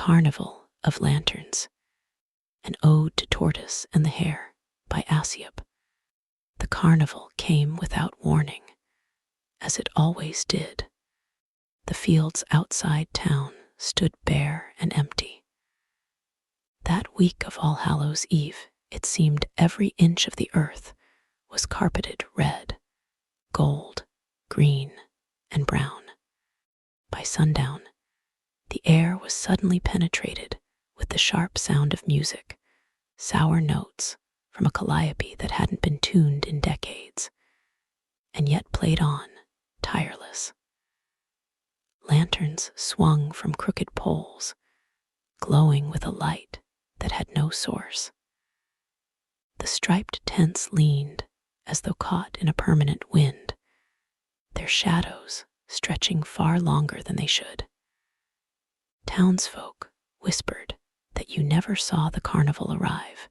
Carnival of Lanterns, an ode to Tortoise and the Hare by Aesop. The carnival came without warning, as it always did. The fields outside town stood bare and empty. That week of All Hallows' Eve, it seemed every inch of the earth was carpeted red, gold, green, and brown. By sundown, the air was suddenly penetrated with the sharp sound of music, sour notes from a calliope that hadn't been tuned in decades, and yet played on, tireless. Lanterns swung from crooked poles, glowing with a light that had no source. The striped tents leaned as though caught in a permanent wind, their shadows stretching far longer than they should. Townsfolk whispered that you never saw the carnival arrive.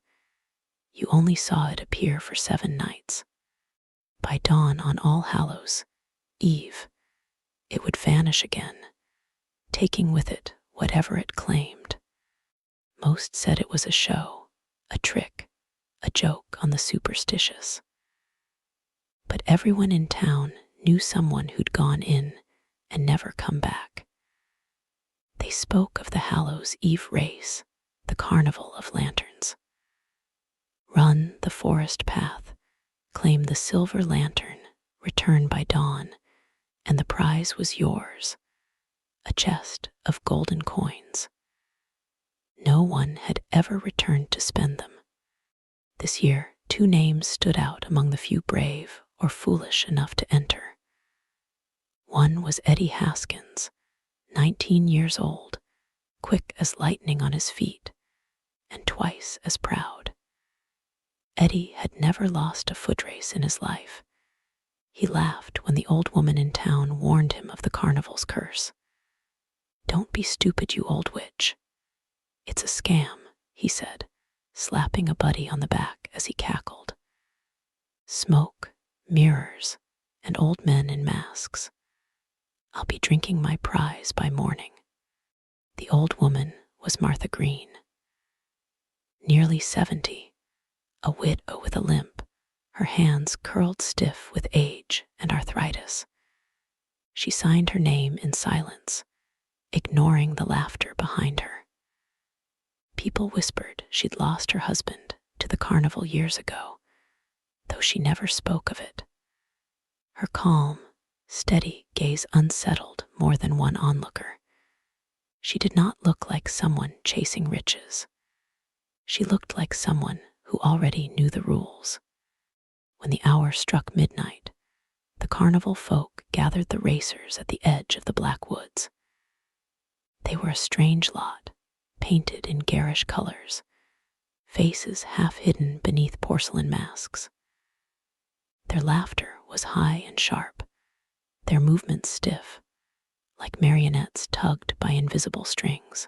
You only saw it appear for 7 nights. By dawn on All Hallows' Eve, it would vanish again, taking with it whatever it claimed. Most said it was a show, a trick, a joke on the superstitious. But everyone in town knew someone who'd gone in and never come back. They spoke of the Hallows' Eve race, the Carnival of Lanterns. Run the forest path, claim the silver lantern, return by dawn, and the prize was yours, a chest of golden coins. No one had ever returned to spend them. This year, 2 names stood out among the few brave or foolish enough to enter. One was Eddie Haskins, 19 years old, quick as lightning on his feet, and twice as proud. Eddie had never lost a foot race in his life. He laughed when the old woman in town warned him of the carnival's curse. "Don't be stupid, you old witch. It's a scam," he said, slapping a buddy on the back as he cackled. "Smoke, mirrors, and old men in masks. I'll be drinking my prize by morning." The old woman was Martha Green. Nearly 70, a widow with a limp, her hands curled stiff with age and arthritis. She signed her name in silence, ignoring the laughter behind her. People whispered she'd lost her husband to the carnival years ago, though she never spoke of it. Her calm, steady gaze unsettled more than one onlooker. She did not look like someone chasing riches. She looked like someone who already knew the rules. When the hour struck midnight, the carnival folk gathered the racers at the edge of the black woods. They were a strange lot, painted in garish colors, faces half hidden beneath porcelain masks. Their laughter was high and sharp, their movements stiff, like marionettes tugged by invisible strings.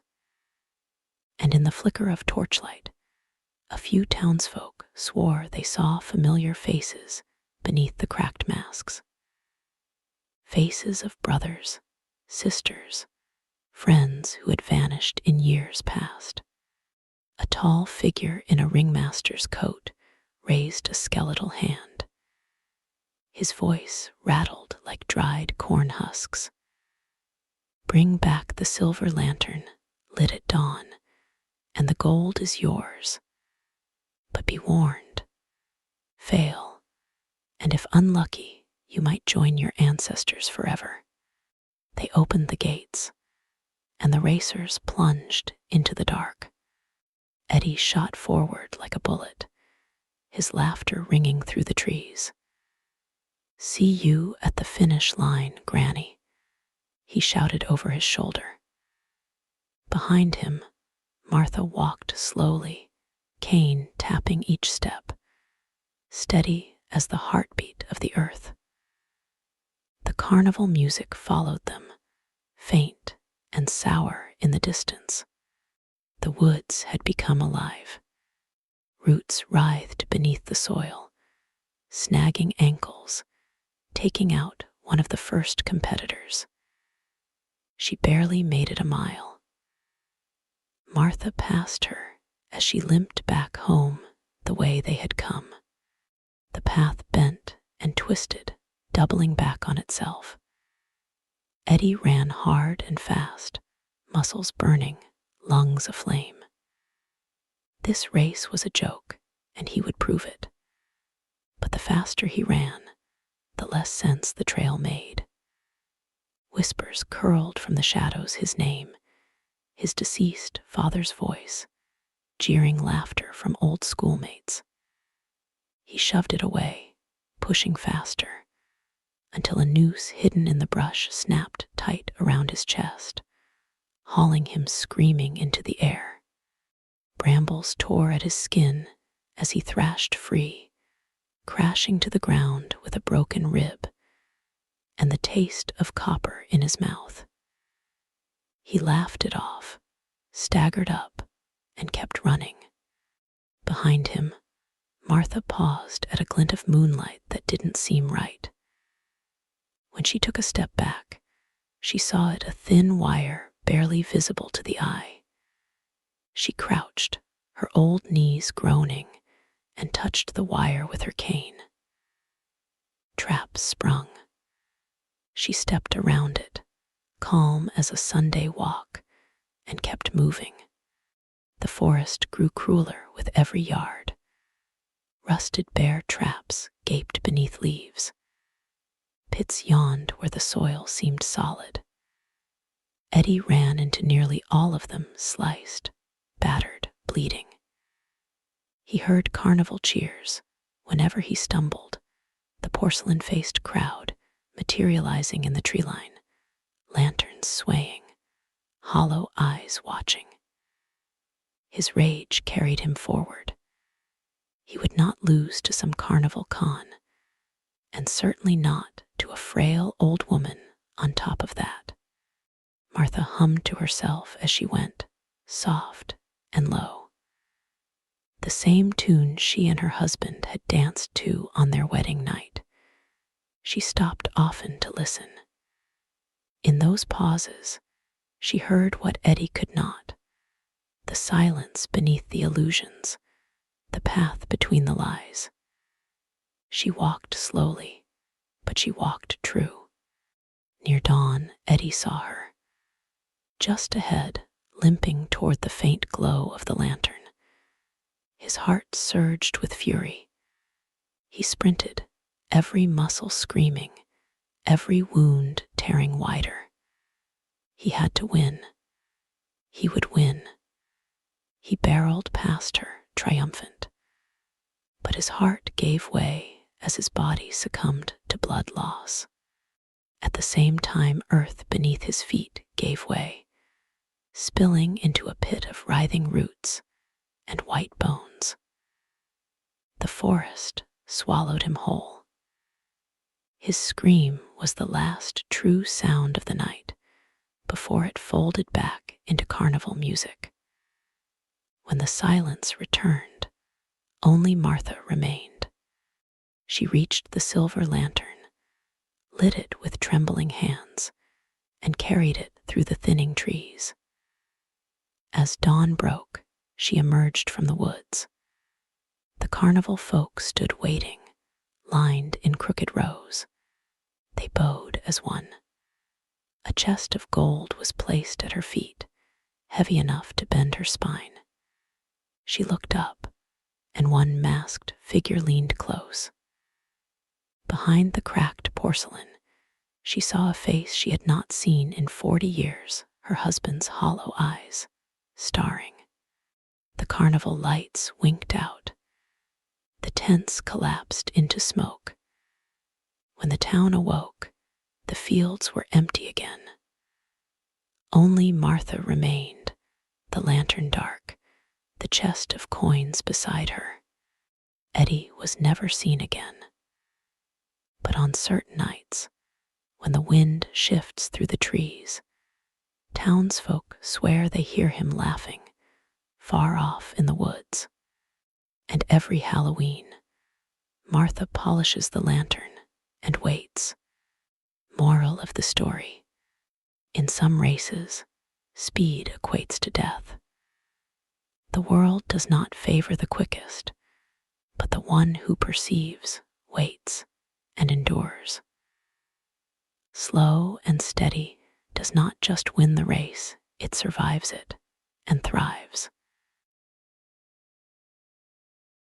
And in the flicker of torchlight, a few townsfolk swore they saw familiar faces beneath the cracked masks. Faces of brothers, sisters, friends who had vanished in years past. A tall figure in a ringmaster's coat raised a skeletal hand. His voice rattled like dried corn husks. "Bring back the silver lantern, lit at dawn, and the gold is yours. But be warned, fail, and if unlucky, you might join your ancestors forever." They opened the gates, and the racers plunged into the dark. Eddie shot forward like a bullet, his laughter ringing through the trees. "See you at the finish line, Granny," he shouted over his shoulder. Behind him, Martha walked slowly, cane tapping each step, steady as the heartbeat of the earth. The carnival music followed them, faint and sour in the distance. The woods had become alive. Roots writhed beneath the soil, snagging ankles, taking out one of the first competitors. She barely made it a mile. Martha passed her as she limped back home the way they had come. The path bent and twisted, doubling back on itself. Eddie ran hard and fast, muscles burning, lungs aflame. This race was a joke, and he would prove it. But the faster he ran, the less sense the trail made. Whispers curled from the shadows his name, his deceased father's voice, jeering laughter from old schoolmates. He shoved it away, pushing faster, until a noose hidden in the brush snapped tight around his chest, hauling him screaming into the air. Brambles tore at his skin as he thrashed free, crashing to the ground with a broken rib and the taste of copper in his mouth. He laughed it off, staggered up, and kept running. Behind him, Martha paused at a glint of moonlight that didn't seem right. When she took a step back, she saw it a thin wire barely visible to the eye. She crouched, her old knees groaning, and touched the wire with her cane. Trap sprung. She stepped around it, calm as a Sunday walk, and kept moving. The forest grew crueler with every yard. Rusted bare traps gaped beneath leaves. Pits yawned where the soil seemed solid. Eddie ran into nearly all of them, sliced, battered, bleeding. He heard carnival cheers whenever he stumbled, the porcelain-faced crowd materializing in the tree line, lanterns swaying, hollow eyes watching. His rage carried him forward. He would not lose to some carnival con, and certainly not to a frail old woman on top of that. Martha hummed to herself as she went, soft and low. The same tune she and her husband had danced to on their wedding night. She stopped often to listen. In those pauses, she heard what Eddie could not, the silence beneath the illusions, the path between the lies. She walked slowly, but she walked true. Near dawn, Eddie saw her. Just ahead, limping toward the faint glow of the lantern. His heart surged with fury. He sprinted, every muscle screaming, every wound tearing wider. He had to win. He would win. He barreled past her, triumphant. But his heart gave way as his body succumbed to blood loss. At the same time, earth beneath his feet gave way, spilling into a pit of writhing roots and white bones. The forest swallowed him whole. His scream was the last true sound of the night before it folded back into carnival music. When the silence returned, only Martha remained. She reached the silver lantern, lit it with trembling hands, and carried it through the thinning trees. As dawn broke, she emerged from the woods. The carnival folk stood waiting, lined in crooked rows. They bowed as one. A chest of gold was placed at her feet, heavy enough to bend her spine. She looked up, and one masked figure leaned close. Behind the cracked porcelain, she saw a face she had not seen in 40 years, her husband's hollow eyes, starring. The carnival lights winked out. The tents collapsed into smoke. When the town awoke, the fields were empty again. Only Martha remained, the lantern dark, the chest of coins beside her. Eddie was never seen again. But on certain nights, when the wind shifts through the trees, townsfolk swear they hear him laughing, far off in the woods. And every Halloween, Martha polishes the lantern and waits. Moral of the story: in some races, speed equates to death. The world does not favor the quickest, but the one who perceives, waits, and endures. Slow and steady does not just win the race, it survives it and thrives.